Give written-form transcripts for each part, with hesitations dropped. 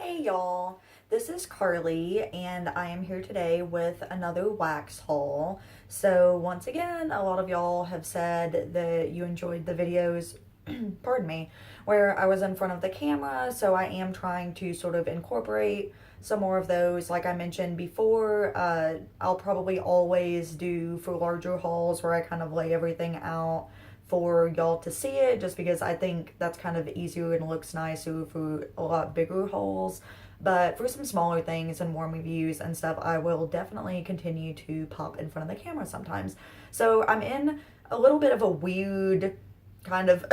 Hey y'all, this is Carly and I am here today with another wax haul. So once again, a lot of y'all have said that you enjoyed the videos, pardon me, where I was in front of the camera, so I am trying to sort of incorporate some more of those. Like I mentioned before, I'll probably always do for larger hauls where I kind of lay everything out for y'all to see it, just because I think that's kind of easier and looks nicer for a lot bigger hauls. But for some smaller things and more reviews and stuff, I will definitely continue to pop in front of the camera sometimes. So I'm in a little bit of a weird kind of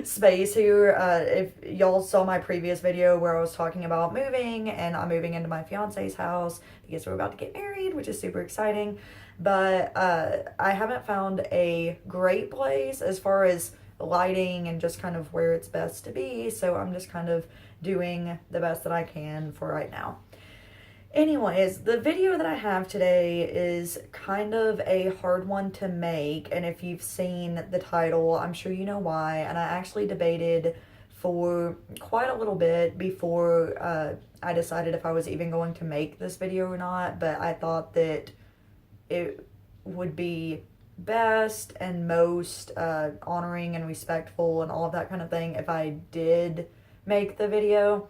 space here. If y'all saw my previous video where I was talking about moving and I'm moving into my fiance's house because we're about to get married, which is super exciting. But I haven't found a great place as far as lighting and just kind of where it's best to be. So I'm just kind of doing the best that I can for right now. Anyways, the video that I have today is kind of a hard one to make, and if you've seen the title, I'm sure you know why. And I actually debated for quite a little bit before I decided if I was even going to make this video or not, but I thought that it would be best and most honoring and respectful and all of that kind of thing if I did make the video.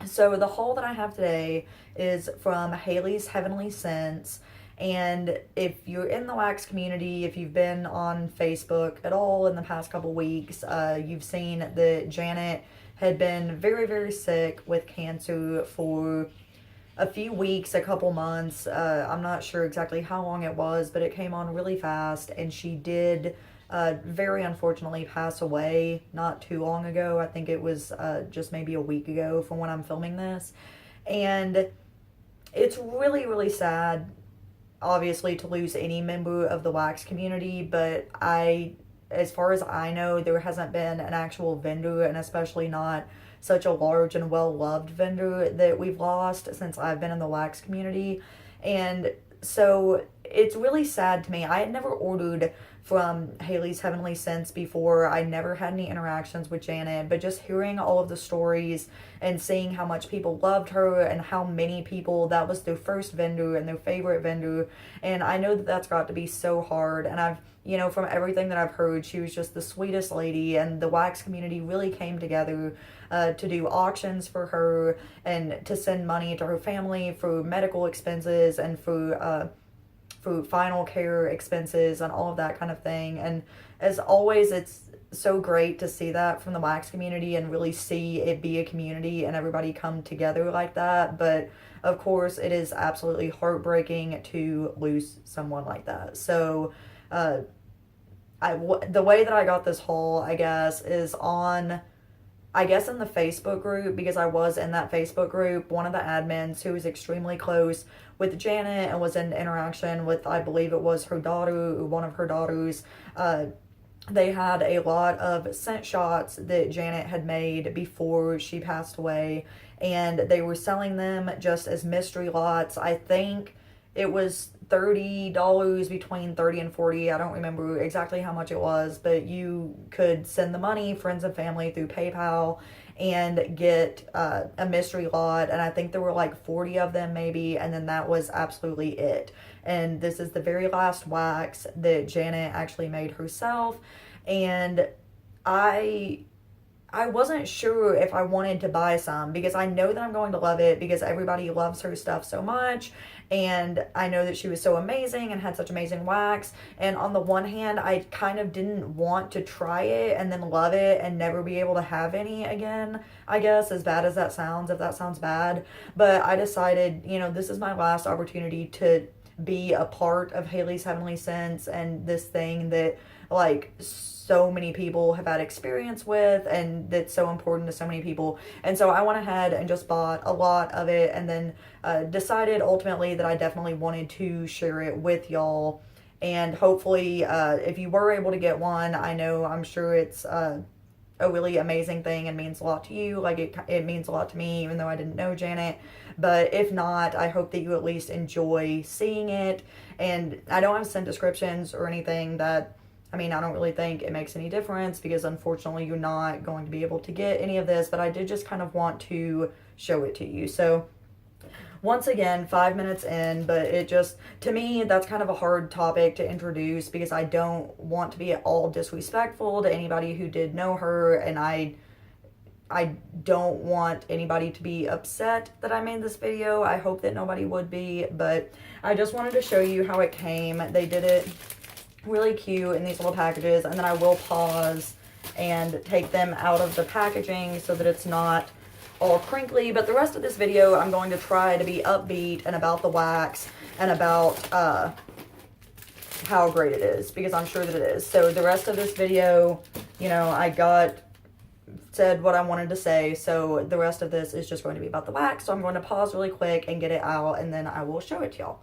So the haul that I have today is from Haley's Heavenly Scents. And if you're in the wax community, if you've been on Facebook at all in the past couple weeks, you've seen that Janet had been very, very sick with cancer for a few weeks, a couple months. I'm not sure exactly how long it was, but it came on really fast, and she did very unfortunately pass away not too long ago. I think it was just maybe a week ago from when I'm filming this. And it's really, really sad, obviously, to lose any member of the wax community, but as far as I know, there hasn't been an actual vendor, and especially not such a large and well-loved vendor, that we've lost since I've been in the wax community. And so it's really sad to me. I had never ordered from Haley's Heavenly Scents before. I never had any interactions with Janet, but just hearing all of the stories and seeing how much people loved her and how many people that was their first vendor and their favorite vendor. And I know that that's got to be so hard. And from everything that I've heard, she was just the sweetest lady, and the wax community really came together to do auctions for her and to send money to her family for medical expenses and for final care expenses and all of that kind of thing. And as always, it's so great to see that from the wax community and really see it be a community and everybody come together like that. But of course, it is absolutely heartbreaking to lose someone like that. So the way that I got this haul, I guess, is in the Facebook group, because I was in that Facebook group. One of the admins who was extremely close with Janet and was in interaction with, I believe it was her daughter or one of her daughters, they had a lot of scent shots that Janet had made before she passed away, and they were selling them just as mystery lots. I think it was $30, between 30 and 40. I don't remember exactly how much it was, but you could send the money, friends and family, through PayPal and get a mystery lot. And I think there were like 40 of them maybe, and then that was absolutely it. And this is the very last wax that Janet actually made herself. And I wasn't sure if I wanted to buy some, because I know that I'm going to love it because everybody loves her stuff so much, and I know that she was so amazing and had such amazing wax. And on the one hand, I kind of didn't want to try it and then love it and never be able to have any again, I guess, as bad as that sounds, if that sounds bad. But I decided, this is my last opportunity to be a part of Haley's Heavenly Scents and this thing that, like, so many people have had experience with, and that's so important to so many people. And so I went ahead and just bought a lot of it, and then decided ultimately that I definitely wanted to share it with y'all. And hopefully, if you were able to get one, I'm sure it's a really amazing thing and means a lot to you. Like, it means a lot to me, even though I didn't know Janet. But if not, I hope that you at least enjoy seeing it. And I don't have scent descriptions or anything that I mean, I don't really think it makes any difference because unfortunately you're not going to be able to get any of this, but I did just kind of want to show it to you. So once again, 5 minutes in, but it just, to me, that's kind of a hard topic to introduce because I don't want to be at all disrespectful to anybody who did know her, and I don't want anybody to be upset that I made this video. I hope that nobody would be, but I just wanted to show you how it came. They did it really cute in these little packages, and then I will pause and take them out of the packaging so that it's not all crinkly. But the rest of this video, I'm going to try to be upbeat and about the wax and about how great it is, because I'm sure that it is. So the rest of this video, you know, said what I wanted to say, so the rest of this is just going to be about the wax. So I'm going to pause really quick and get it out, and then I will show it to y'all.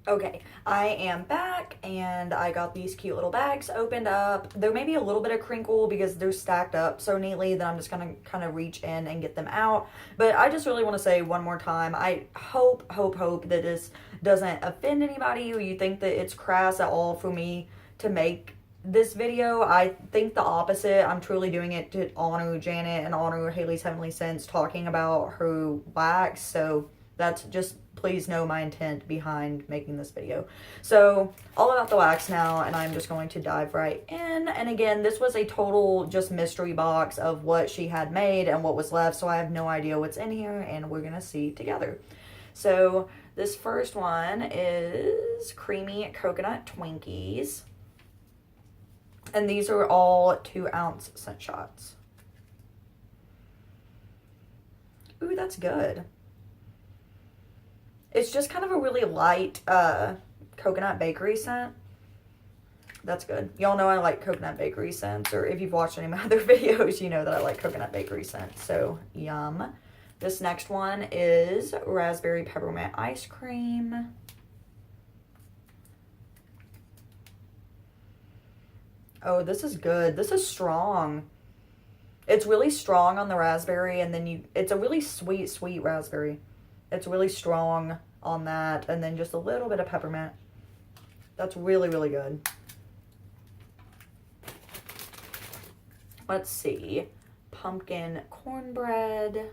Okay, I am back, and I got these cute little bags opened up. There may be a little bit of crinkle because they're stacked up so neatly that I'm just gonna kind of reach in and get them out. But I just really want to say one more time, I hope that this doesn't offend anybody, or you think that it's crass at all for me to make this video. I think the opposite. I'm truly doing it to honor Janet and honor Haley's Heavenly Scents, talking about her wax. So that's just, please know my intent behind making this video. So all about the wax now, and I'm just going to dive right in. And again, this was a total just mystery box of what she had made and what was left, so I have no idea what's in here, and we're gonna see together. So this first one is Creamy Coconut Twinkies, and these are all 2-ounce scent shots. Ooh, that's good. It's just kind of a really light coconut bakery scent. That's good. Y'all know I like coconut bakery scents, or if you've watched any of my other videos, you know that I like coconut bakery scents. So, yum. This next one is Raspberry Peppermint Ice Cream. Oh, this is good. This is strong. It's really strong on the raspberry, and then it's a really sweet raspberry. It's really strong on that, and then just a little bit of peppermint. That's really good. Let's see. Pumpkin cornbread.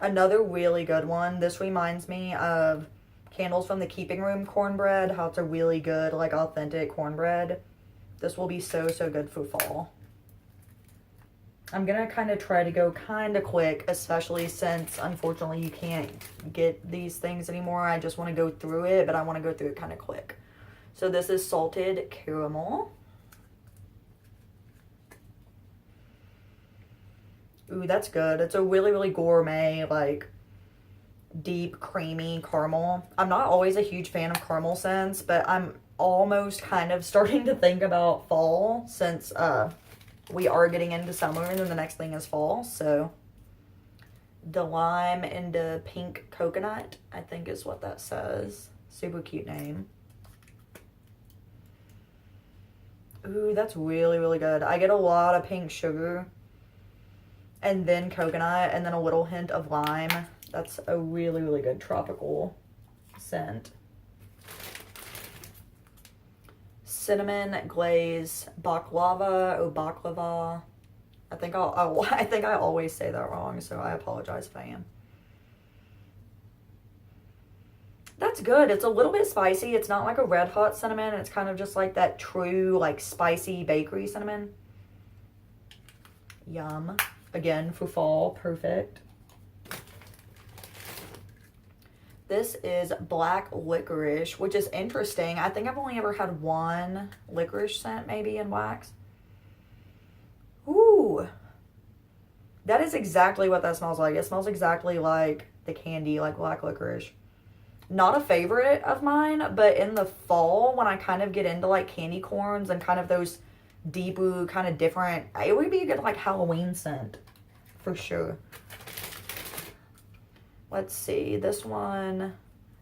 Another really good one. This reminds me of Candles from the Keeping Room cornbread, how it's a really good, like, authentic cornbread. This will be so good for fall. I'm gonna kind of try to go kind of quick, especially since unfortunately you can't get these things anymore. I just want to go through it, but I want to go through it kind of quick. So this is Salted Caramel. Ooh, that's good. It's a really gourmet, like, deep, creamy caramel. I'm not always a huge fan of caramel scents, but I'm almost kind of starting to think about fall, since we are getting into summer, and then the next thing is fall. So the lime into pink coconut, I think is what that says. Super cute name. Ooh, that's really good. I get a lot of pink sugar, and then coconut, and then a little hint of lime. That's a really good tropical scent. Cinnamon glaze baklava, or baklava. I think I always say that wrong, so I apologize if I am. That's good. It's a little bit spicy. It's not like a red hot cinnamon. It's kind of just like that true, like, spicy bakery cinnamon. Yum. Again, for fall, perfect. This is black licorice, which is interesting. I think I've only ever had one licorice scent maybe in wax. Ooh. That is exactly what that smells like. It smells exactly like the candy, like black licorice. Not a favorite of mine, but in the fall, when I kind of get into, like, candy corns and kind of those deeper, kind of different, it would be a good, like, Halloween scent for sure. Let's see, this one,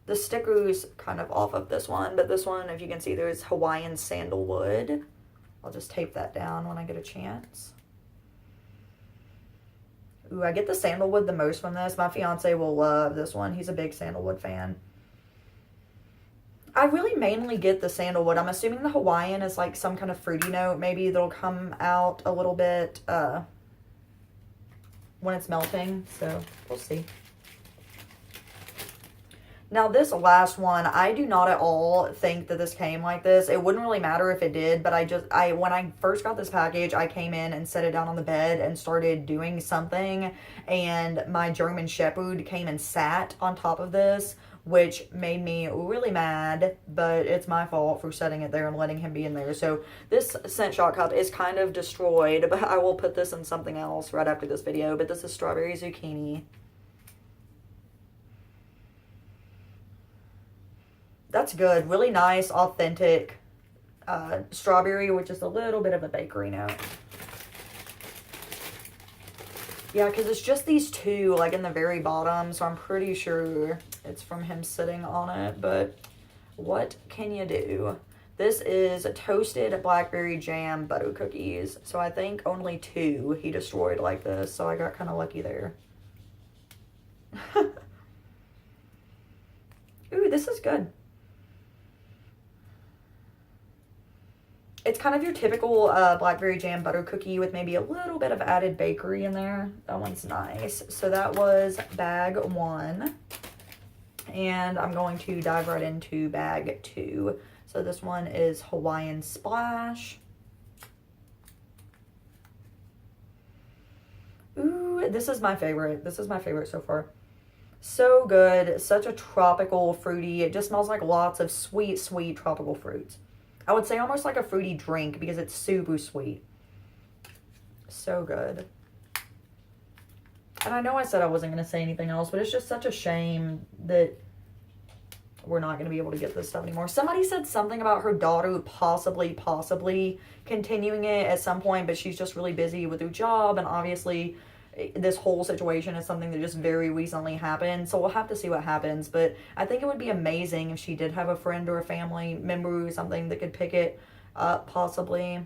the sticker's kind of off of this one, but this one, if you can see, there's Hawaiian Sandalwood. I'll just tape that down when I get a chance. Ooh, I get the sandalwood the most from this. My fiance will love this one. He's a big sandalwood fan. I really mainly get the sandalwood. I'm assuming the Hawaiian is like some kind of fruity note. Maybe that'll come out a little bit when it's melting. So we'll see. Now this last one, I do not at all think that this came like this. It wouldn't really matter if it did, but when I first got this package, I came in and set it down on the bed and started doing something, and my German Shepherd came and sat on top of this, which made me really mad, but it's my fault for setting it there and letting him be in there. So this scent shot cup is kind of destroyed, but I will put this in something else right after this video. But this is strawberry zucchini. That's good. Really nice, authentic strawberry with just a little bit of a bakery note. Yeah, because it's just these two, like, in the very bottom, so I'm pretty sure it's from him sitting on it, but what can you do? This is toasted blackberry jam butter cookies, so I think only 2 he destroyed like this, so I got kind of lucky there. Ooh, this is good. It's kind of your typical blackberry jam butter cookie with maybe a little bit of added bakery in there. That one's nice. So that was bag 1. And I'm going to dive right into bag 2. So this one is Hawaiian Splash. Ooh, this is my favorite. This is my favorite so far. So good. Such a tropical, fruity. It just smells like lots of sweet, sweet tropical fruits. I would say almost like a fruity drink because it's super sweet. So good. And I know I said I wasn't going to say anything else, but it's just such a shame that we're not going to be able to get this stuff anymore. Somebody said something about her daughter possibly continuing it at some point, but she's just really busy with her job, and obviously this whole situation is something that just very recently happened, so we'll have to see what happens. But I think it would be amazing if she did have a friend or a family member or something that could pick it up, possibly.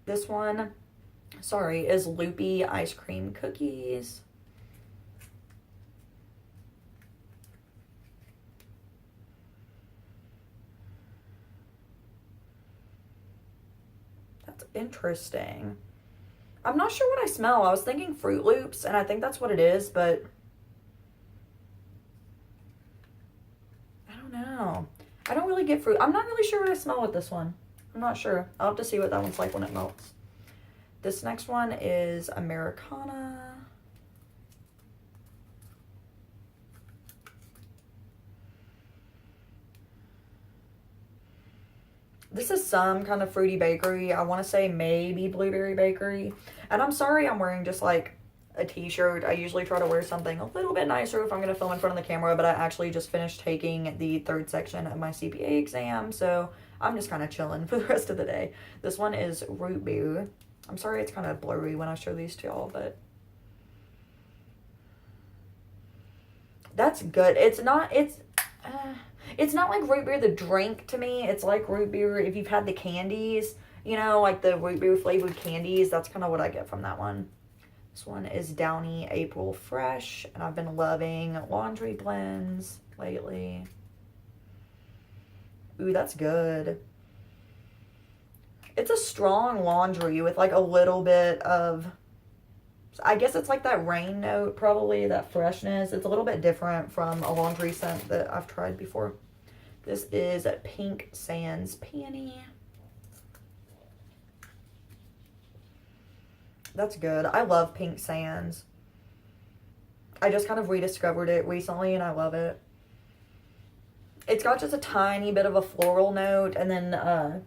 This one, sorry, is Loopy Ice Cream Cookies. That's interesting. I'm not sure what I smell. I was thinking Fruit Loops, and I think that's what it is, but I don't know. I don't really get fruit. I'm not really sure what I smell with this one. I'm not sure. I'll have to see what that one's like when it melts. This next one is Americana. This is some kind of fruity bakery. I want to say maybe blueberry bakery. And I'm sorry I'm wearing just like a t-shirt. I usually try to wear something a little bit nicer if I'm going to film in front of the camera, but I actually just finished taking the 3rd section of my CPA exam, so I'm just kind of chilling for the rest of the day. This one is root beer. I'm sorry it's kind of blurry when I show these to y'all, but that's good. It's not like root beer the drink to me. It's like root beer if you've had the candies, you know, like the root beer flavored candies. That's kind of what I get from that one. This one is Downy April Fresh, and I've been loving laundry blends lately. Ooh, that's good. It's a strong laundry with like a little bit of, I guess it's like that rain note, probably, that freshness. It's a little bit different from a laundry scent that I've tried before. This is a Pink Sands Peony. That's good. I love Pink Sands. I just kind of rediscovered it recently, and I love it. It's got just a tiny bit of a floral note, and then a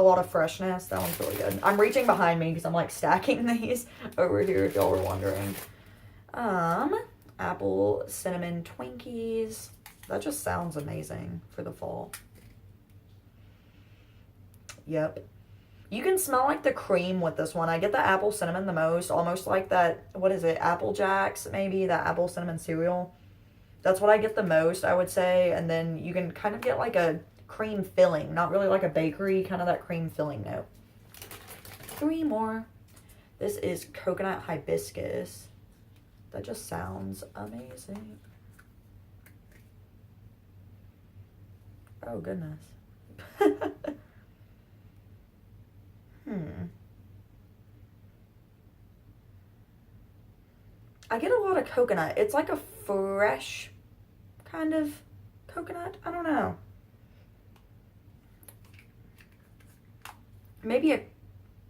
lot of freshness. That one's really good. I'm reaching behind me because I'm like stacking these over here if y'all were wondering. Apple Cinnamon Twinkies. That just sounds amazing for the fall. Yep. You can smell like the cream with this one. I get the apple cinnamon the most, almost like that, what is it, Apple Jacks, maybe, that apple cinnamon cereal. That's what I get the most, I would say. And then you can kind of get like a cream filling, not really like a bakery, kind of that cream filling note. 3 more. This is Coconut Hibiscus. That just sounds amazing. Oh, goodness. I get a lot of coconut. It's like a fresh kind of coconut. I don't know. Maybe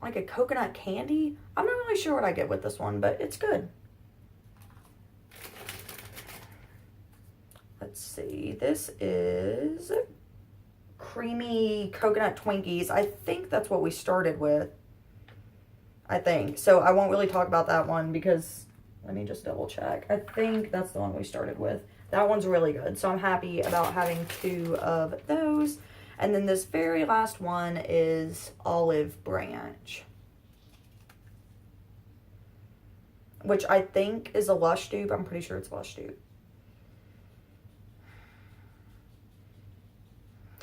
like a coconut candy. I'm not really sure what I get with this one, but it's good. Let's see. This is creamy coconut Twinkies. I think that's what we started with. I think. So I won't really talk about that one because, let me just double check. I think that's the one we started with. That one's really good. So I'm happy about having 2 of those. And then this very last one is Olive Branch, which I think is a Lush dupe. I'm pretty sure it's Lush dupe.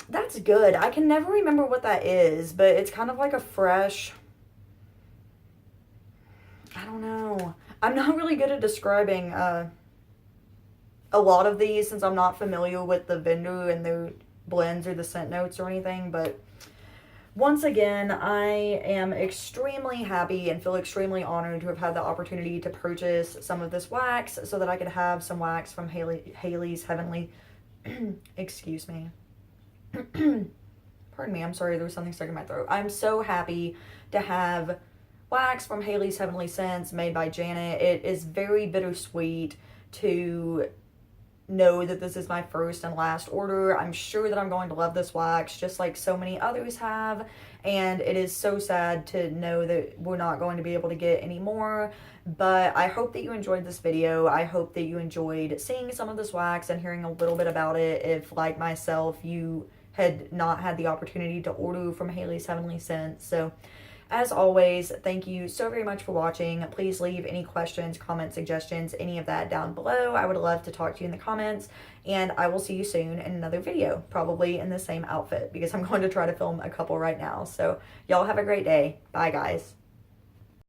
That's good. I can never remember what that is, but it's kind of like a fresh, I don't know. I'm not really good at describing a lot of these since I'm not familiar with the vendor and the blends or the scent notes or anything, but once again, I am extremely happy and feel extremely honored to have had the opportunity to purchase some of this wax so that I could have some wax from Haley's Heavenly, excuse me. Pardon me, I'm sorry, there was something stuck in my throat. I'm so happy to have wax from Haley's Heavenly Scents made by Janet. It is very bittersweet to know that this is my first and last order. I'm sure that I'm going to love this wax just like so many others have, and it is so sad to know that we're not going to be able to get any more, but I hope that you enjoyed this video. I hope that you enjoyed seeing some of this wax and hearing a little bit about it if, like myself, you had not had the opportunity to order from Haley's Heavenly Scents. So as always, thank you so very much for watching. Please leave any questions, comments, suggestions, any of that down below. I would love to talk to you in the comments, and I will see you soon in another video, probably in the same outfit because I'm going to try to film a couple right now. So y'all have a great day. Bye, guys.